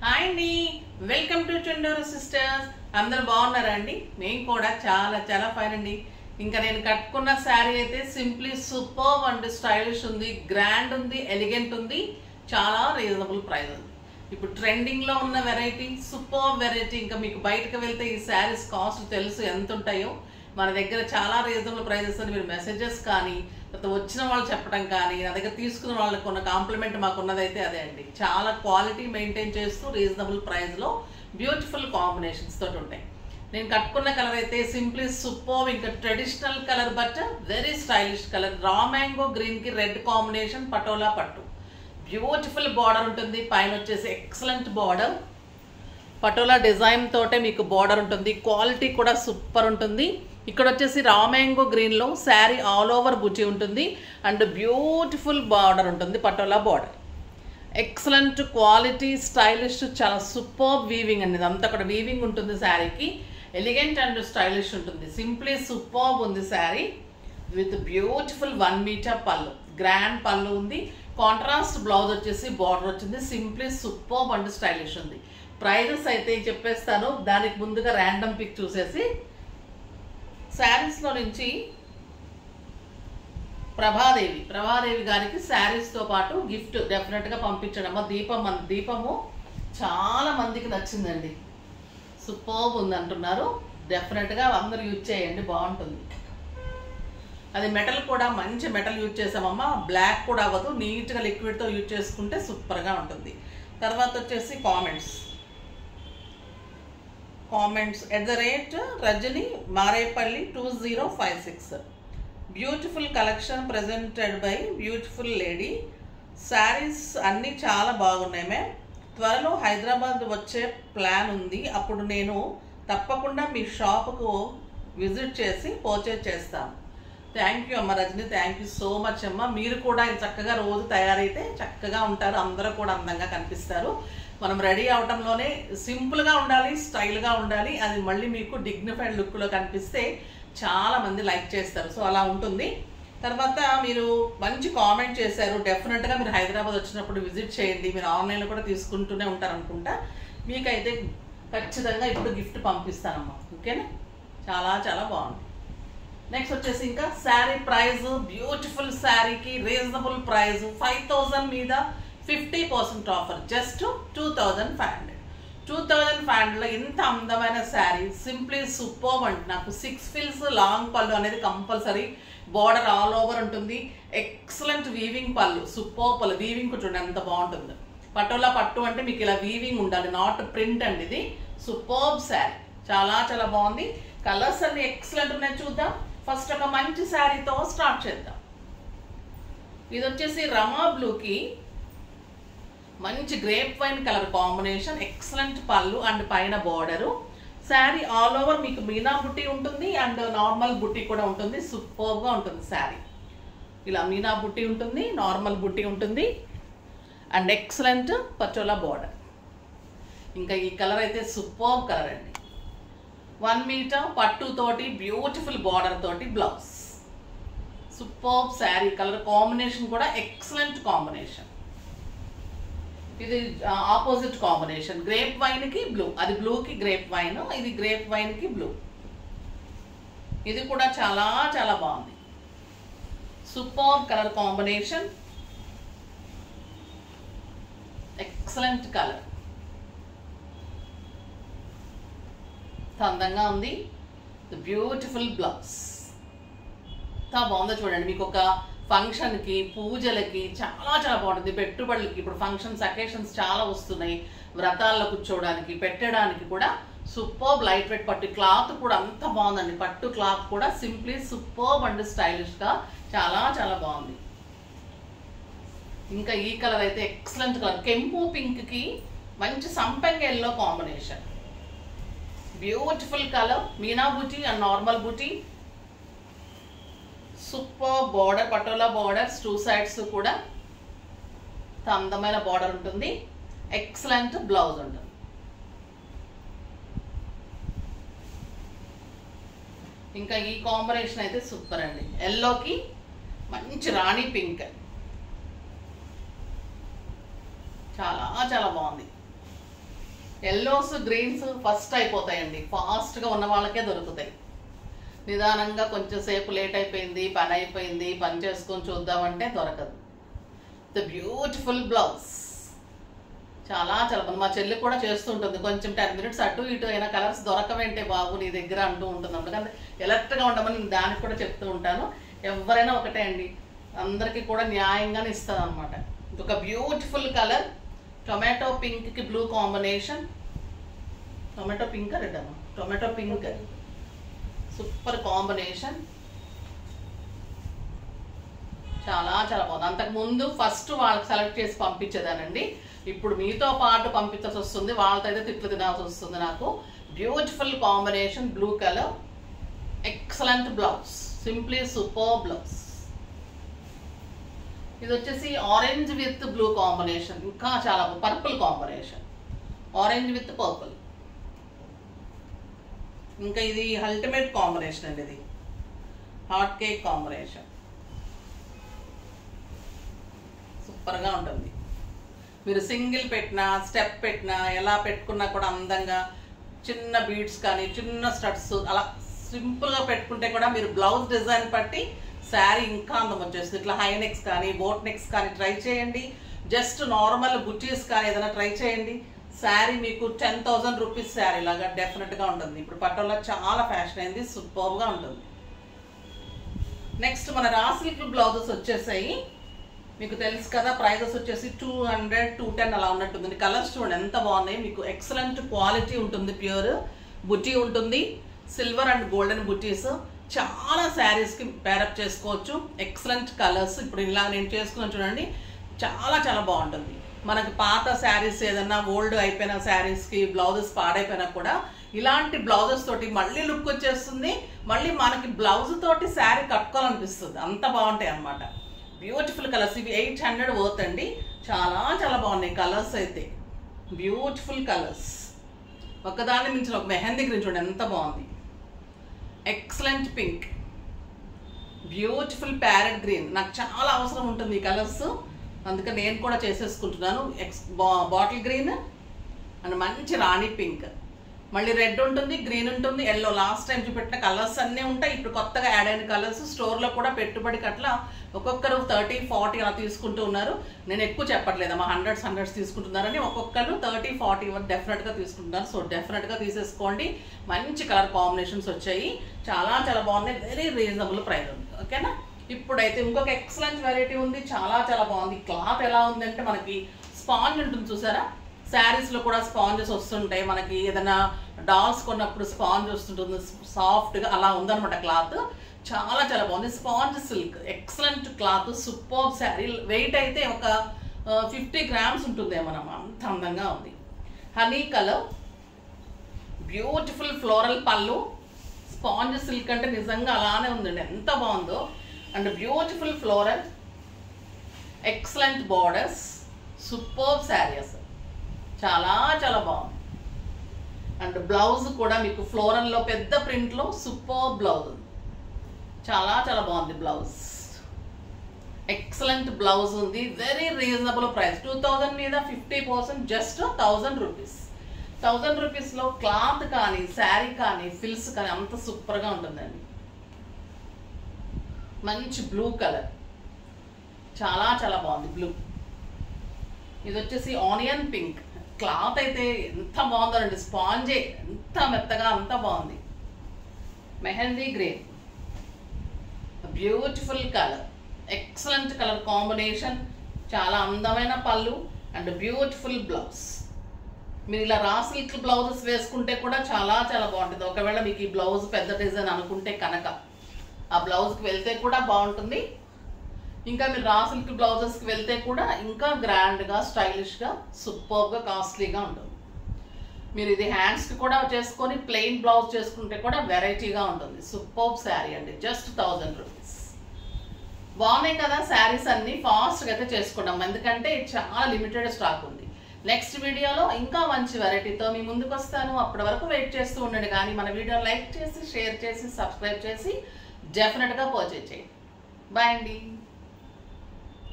Hi అండి, welcome to Chunduru sisters. అందరు బాగున్నారా అండి? మేము కూడా చాలా చాలా ఫైన్ అండి. ఇంకా నేను కట్టుకున్న శారీ అయితే సింప్లీ సూపర్ అండ్ స్టైలిష్ ఉంది, గ్రాండ్ ఉంది, ఎలిగెంట్ ఉంది, చాలా రీజనబుల్ ప్రైస్ ఉంది. ఇప్పుడు ట్రెండింగ్లో ఉన్న వెరైటీ, సూపర్ వెరైటీ. ఇంకా మీకు బయటకు వెళ్తే ఈ శారీస్ కాస్ట్ తెలుసు ఎంత ఉంటాయో. మన దగ్గర చాలా రీజనబుల్ ప్రైజెస్ అని మీరు మెసేజెస్ కానీ వచ్చిన వాళ్ళు చెప్పడం కానీ నా దగ్గర తీసుకున్న వాళ్ళకి ఉన్న కాంప్లిమెంట్ మాకు ఉన్నదైతే అదే అండి. చాలా క్వాలిటీ మెయింటైన్ చేస్తూ రీజనబుల్ ప్రైస్లో బ్యూటిఫుల్ కాంబినేషన్స్ తోటి ఉంటాయి. నేను కట్టుకున్న కలర్ అయితే సింప్లీ సూపర్, ఇంకా traditional colour but very stylish colour. Raw mango గ్రీన్కి రెడ్ కాంబినేషన్, పటోలా పట్టు. బ్యూటిఫుల్ బార్డర్ ఉంటుంది, పైన వచ్చేసి ఎక్సలెంట్ బార్డర్, పటోలా డిజైన్ తోటే మీకు బార్డర్ ఉంటుంది. క్వాలిటీ కూడా సూపర్ ఉంటుంది. ఇక్కడ వచ్చేసి రా మ్యాంగో గ్రీన్లో శారీ ఆల్ ఓవర్ బుటీ ఉంటుంది అండ్ బ్యూటిఫుల్ బార్డర్ ఉంటుంది, patola border. Excellent quality, stylish, చాలా సూపర్ వీవింగ్ అనేది. అంతా అక్కడ వీవింగ్ ఉంటుంది శారీకి. ఎలిగెంట్ అండ్ స్టైలిష్ ఉంటుంది. సింప్లీ సూపర్ ఉంది శారీ విత్ బ్యూటిఫుల్ 1 మీటర్ పళ్ళు, గ్రాండ్ పళ్ళు ఉంది. కాంట్రాస్ట్ బ్లౌజ్ వచ్చేసి బార్డర్ వచ్చింది. సింప్లీ సూపర్ అండ్ స్టైలిష్ ఉంది. ప్రైజెస్ అయితే చెప్పేస్తాను, దానికి ముందుగా ర్యాండమ్ పిక్ చూసేసి. శారీస్లో నుంచి ప్రభాదేవి గారికి శారీస్తో పాటు గిఫ్ట్ డెఫినెట్గా పంపించడమ్మా. దీపము చాలా మందికి నచ్చిందండి, సూపర్ ఉంది అంటున్నారు. డెఫినెట్గా అందరూ యూజ్ చేయండి, బాగుంటుంది. అది మెటల్ కూడా మంచి మెటల్ యూజ్ చేసామమ్మా, బ్లాక్ కూడా అవ్వదు, నీట్గా లిక్విడ్తో యూజ్ చేసుకుంటే సూపర్గా ఉంటుంది. తర్వాత వచ్చేసి comments @Rajani Marepalli 2056. Beautiful collection presented by beautiful lady. Saris అన్నీ చాలా బాగున్నాయి మ్యామ్. త్వరలో హైదరాబాద్ వచ్చే ప్లాన్ ఉంది, అప్పుడు నేను తప్పకుండా మీ షాప్కు విజిట్ చేసి పర్చేజ్ చేస్తాను. థ్యాంక్ యూ అమ్మ Rajani, thank you so much అమ్మ. మీరు కూడా చక్కగా రోజు తయారైతే చక్కగా ఉంటారు, అందరూ కూడా అందంగా కనిపిస్తారు. మనం రెడీ అవటంలోనే సింపుల్గా ఉండాలి, స్టైల్గా ఉండాలి. అది మళ్ళీ మీకు డిగ్నిఫైడ్ లుక్లో కనిపిస్తే చాలామంది లైక్ చేస్తారు. సో అలా ఉంటుంది. తర్వాత మీరు మంచి కామెంట్ చేశారు. డెఫినెట్గా మీరు హైదరాబాద్ వచ్చినప్పుడు విజిట్ చేయండి. మీరు ఆన్లైన్లో కూడా తీసుకుంటూనే ఉంటారు అనుకుంటా. మీకైతే ఖచ్చితంగా ఇప్పుడు గిఫ్ట్ పంపిస్తానమ్మా, ఓకేనా? చాలా చాలా బాగుంది. నెక్స్ట్ వచ్చేసి ఇంకా శారీ ప్రైస్, బ్యూటిఫుల్ శారీకి రీజనబుల్ ప్రైస్, 5000 మీద 50% ఆఫర్, జస్ట్ 2500. 2500లో ఇంత అందమైన శారీ, సింప్లీ సూపర్ అండి. నాకు 6 ఫిల్స్ లాంగ్ పళ్ళు అనేది కంపల్సరీ, బార్డర్ ఆల్ ఓవర్ ఉంటుంది. ఎక్సలెంట్ వీవింగ్ పళ్ళు, సూపర్ పళ్ళు. వీవింగ్ చూడండి ఎంత బాగుంటుంది. పటోలా పట్టు అంటే మీకు ఇలా వీవింగ్ ఉండాలి, నాట్ ప్రింట్ అండి. ఇది సూపర్ శారీ, చాలా చాలా బాగుంది. కలర్స్ అన్ని ఎక్సలెంట్ ఉన్నాయి. చూద్దాం. ఫస్ట్ ఒక మంచి శారీతో స్టార్ట్ చేద్దాం. ఇది వచ్చేసి రమా బ్లూకి మంచి grape wine colour combination, excellent పళ్ళు అండ్ పైన బార్డరు. శారీ ఆల్ ఓవర్ మీకు మీనా బుట్టి ఉంటుంది అండ్ నార్మల్ బుట్టి కూడా ఉంటుంది. సూపర్గా ఉంటుంది శారీ. ఇలా మీనా బుట్టి ఉంటుంది, నార్మల్ బుట్టి ఉంటుంది అండ్ ఎక్సలెంట్ పటోలా బార్డర్. ఇంకా ఈ కలర్ అయితే సూపర్ కలర్ అండి. 1 మీటర్ పట్టుతోటి బ్యూటిఫుల్ బార్డర్ తోటి blouse. Super sari. Colour combination కూడా ఎక్సలెంట్ కాంబినేషన్. ఇది ఆపోజిట్ కాంబినేషన్, గ్రేప్ వైన్కి బ్లూ. అది బ్లూకి గ్రేప్ వైన్, ఇది గ్రేప్ వైన్కి బ్లూ. ఇది కూడా చాలా చాలా బాగుంది. Super colour combination, excellent colour, అందంగా ఉంది. బ్యూటిఫుల్ బ్లౌజ్ చాలా బాగుందో చూడండి. మీకు ఒక ఫంక్షన్కి, పూజలకి చాలా చాలా బాగుంటుంది. పెట్టుబడులకి, ఇప్పుడు ఫంక్షన్స్, అకేషన్స్ చాలా వస్తున్నాయి. వ్రతాల్లో కూర్చోవడానికి, పెట్టడానికి కూడా సూపర్ లైట్ వెయిట్ పట్టు. క్లాత్ కూడా అంత బాగుందండి. పట్టు క్లాత్ కూడా సింప్లీ సూపర్ అండ్ స్టైలిష్గా చాలా చాలా బాగుంది. ఇంకా ఈ కలర్ అయితే ఎక్సలెంట్ కలర్, కెంపు పింక్కి మంచి సంపెంగ yellow combination. Beautiful colour, Meena buti and normal buti. Super border, patola borders 2 sides కూడా అందమైన బార్డర్ ఉంటుంది. ఎక్సలెంట్ బ్లౌజ్ ఉంటుంది. ఇంకా ఈ కాంబినేషన్ అయితే సూపర్ అండి. ఎల్లోకి మంచి రాణి పింక్, చాలా చాలా బాగుంది. ఎల్లోస్ గ్రీన్స్ ఫస్ట్ అయిపోతాయండి, ఫాస్ట్గా ఉన్న వాళ్ళకే దొరుకుతాయి. నిదానంగా కొంచెం సేపు లేట్ అయిపోయింది, పని అయిపోయింది, పని చేసుకొని చూద్దామంటే దొరకదు. ద బ్యూటిఫుల్ బ్లౌజ్ చాలా చాలా మా చెల్లి కూడా చేస్తుంటుంది. కొంచెం 10 minutes అటు ఇటు అయినా కలర్స్ దొరకవేంటే బాబు నీ దగ్గర అంటూ ఉంటుంది. అందుకని ఎలర్ట్గా ఉండమని నేను దానికి కూడా చెప్తూ ఉంటాను. ఎవరైనా ఒకటే అండి, అందరికీ కూడా న్యాయంగానే ఇస్తాను అనమాట. ఒక బ్యూటిఫుల్ కలర్ టొమాటో పింక్కి blue combination. Tomato pink red అమ్మా, టొమాటో పింక్ సూపర్ కాంబినేషన్, చాలా చాలా బాగుంది. అంతకుముందు ఫస్ట్ వాళ్ళకి సెలెక్ట్ చేసి పంపించేదానండి, ఇప్పుడు మీతో పాటు పంపించాల్సి వస్తుంది. వాళ్ళతో అయితే తిట్లు తినాల్సి వస్తుంది నాకు. Beautiful combination blue colour, excellent blouse, simply super blouse. ఇది వచ్చేసి ఆరెంజ్ విత్ బ్లూ కాంబినేషన్, ఇంకా చాలా purple combination, orange with purple. ఇంకా ఇది అల్టిమేట్ కాంబినేషన్ అండి, ఇది హాట్ కేక్ కాంబినేషన్, సూపర్గా ఉంటుంది. మీరు సింగిల్ పెట్టినా స్టెప్ పెట్టినా ఎలా పెట్టుకున్నా కూడా అందంగా, చిన్న బీడ్స్ కానీ చిన్న స్టడ్స్ అలా సింపుల్గా పెట్టుకుంటే కూడా మీరు బ్లౌజ్ డిజైన్ బట్టి శారీ ఇంకా అందం వచ్చేస్తుంది. ఇట్లా హై నెక్స్ కానీ బోట్ నెక్స్ కానీ ట్రై చేయండి, జస్ట్ నార్మల్ బుటీస్ కానీ ఏదైనా ట్రై చేయండి. శారీ మీకు 10,000 రూపీస్ శారీ లాగా డెఫినెట్గా ఉంటుంది. ఇప్పుడు పట్టోలా చాలా ఫ్యాషన్ అయింది, సూపర్గా ఉంటుంది. నెక్స్ట్ మన రా సిల్క్ బ్లౌజెస్ వచ్చేసాయి. మీకు తెలుసు కదా, ప్రైజెస్ వచ్చేసి 200, 210 అలా ఉన్నట్టుంది. కలర్స్ చూడండి ఎంత బాగున్నాయి. మీకు ఎక్సలెంట్ క్వాలిటీ ఉంటుంది, ప్యూర్ బుటీ ఉంటుంది, సిల్వర్ అండ్ గోల్డెన్ బుటీస్. చాలా శారీస్కి పేరప్ చేసుకోవచ్చు. Excellent colours. ఇప్పుడు ఇలా నేను చేసుకున్నాను చూడండి, చాలా చాలా బాగుంటుంది. మనకి పాత శారీస్ ఏదన్నా ఓల్డ్ అయిపోయిన శారీస్కి బ్లౌజెస్ పాడైపోయినా కూడా ఇలాంటి బ్లౌజెస్ తోటి మళ్ళీ లుక్ వచ్చేస్తుంది. మళ్ళీ మనకి బ్లౌజ్ తోటి శారీ కట్టుకోవాలనిపిస్తుంది, అంత బాగుంటాయి అన్నమాట. Beautiful colours. ఇవి 800 వర్త్ అండి. చాలా చాలా బాగున్నాయి కలర్స్ అయితే, బ్యూటిఫుల్ కలర్స్. ఒకదాన్ని మించిన ఒక మెహందీ గ్రీన్ చూడండి ఎంత బాగుంది, excellent pink, beautiful parrot green. నాకు చాలా అవసరం ఉంటుంది ఈ కలర్స్, అందుకని నేను కూడా చేసేసుకుంటున్నాను. బాటిల్ గ్రీన్ అండ్ మంచి రాణి పింక్, మళ్ళీ రెడ్ ఉంటుంది, గ్రీన్ ఉంటుంది, ఎల్లో. లాస్ట్ టైం చూపెట్టిన కలర్స్ అన్నీ ఉంటాయి. ఇప్పుడు కొత్తగా యాడ్ అయిన కలర్స్. స్టోర్లో కూడా పెట్టుబడికి అట్లా ఒక్కొక్కరు 30, 40 అలా తీసుకుంటూ ఉన్నారు. నేను ఎక్కువ చెప్పట్లేదమ్మా, హండ్రెడ్స్ తీసుకుంటున్నారని. ఒక్కొక్కరు 30, 40 డెఫినెట్గా తీసుకుంటున్నారు. సో డెఫినెట్గా తీసేసుకోండి. మంచి కలర్ కాంబినేషన్స్ వచ్చాయి, చాలా చాలా బాగున్నాయి. వెరీ రీజనబుల్ ప్రైస్ ఉంది, ఓకేనా. ఇప్పుడైతే ఇంకొక ఎక్సలెంట్ వెరైటీ ఉంది, చాలా చాలా బాగుంది. క్లాత్ ఎలా ఉందంటే మనకి స్పాంజ్ ఉంటుంది చూసారా, శారీస్లో కూడా స్పాంజెస్ వస్తుంటాయి. మనకి ఏదైనా డాల్స్ కొన్నప్పుడు స్పాంజ్ వస్తుంటుంది సాఫ్ట్గా, అలా ఉందన్నమాట క్లాత్. చాలా చాలా బాగుంది. Sponge silk, excellent cloth, super sari. Weight అయితే ఒక 50 grams ఉంటుందేమోనమ్మా, అంత అందంగా ఉంది. హనీ కలర్, బ్యూటిఫుల్ ఫ్లోరల్ పళ్ళు, స్పాంజ్ సిల్క్ అంటే నిజంగా అలానే ఉందండి, ఎంత బాగుందో. And beautiful floral, excellent borders, super sari అసలు చాలా చాలా బాగుంది. అండ్ బ్లౌజ్ కూడా మీకు ఫ్లోరల్లో పెద్ద ప్రింట్లో సూపర్ బ్లౌజ్ ఉంది, చాలా చాలా బాగుంది బ్లౌజ్. ఎక్సలెంట్ బ్లౌజ్ ఉంది, వెరీ రీజనబుల్ ప్రైస్. 2000 మీద 50%, జస్ట్ 1000 రూపీస్. 1000 రూపీస్లో క్లాత్ కానీ శారీ కానీ ఫిల్స్ కానీ అంత సూపర్గా ఉంటుందండి. మంచి బ్లూ కలర్, చాలా చాలా బాగుంది బ్లూ. ఇది వచ్చేసి ఆనియన్ పింక్. క్లాత్ అయితే ఎంత బాగుందండి, స్పాంజే ఎంత మెత్తగా, అంత బాగుంది. Mehndi green, beautiful colour, excellent colour combination, చాలా అందమైన పళ్ళు అండ్ బ్యూటిఫుల్ బ్లౌజ్. మీరు ఇలా రా సిల్క్ బ్లౌజెస్ వేసుకుంటే కూడా చాలా చాలా బాగుంటుంది. ఒకవేళ మీకు ఈ బ్లౌజ్ పెద్ద డిజైన్ అనుకుంటే కనుక ఆ బ్లౌజ్కి వెళ్తే కూడా బాగుంటుంది. ఇంకా మీరు రా సిల్క్ బ్లౌజెస్కి వెళ్తే కూడా ఇంకా గ్రాండ్గా, స్టైలిష్గా, సూపర్గా, కాస్ట్లీగా ఉంటుంది. మీరు ఇది హ్యాండ్స్కి కూడా చేసుకొని ప్లెయిన్ బ్లౌజ్ చేసుకుంటే కూడా వెరైటీగా ఉంటుంది. సూపర్ శారీ అండి, జస్ట్ 1000 రూపీస్. బాగున్నాయి కదా శారీస్ అన్నీ. ఫాస్ట్గా అయితే చేసుకున్నాం, ఎందుకంటే చాలా లిమిటెడ్ స్టాక్ ఉంది. నెక్స్ట్ వీడియోలో ఇంకా మంచి వెరైటీతో మీ ముందుకు వస్తాను. అప్పటి వరకు వెయిట్ చేస్తూ ఉండండి. కానీ మన వీడియో లైక్ చేసి, షేర్ చేసి, సబ్స్క్రైబ్ చేసి డెఫినెట్గా పర్చేజ్ చేయండి. బాయ్ అండి.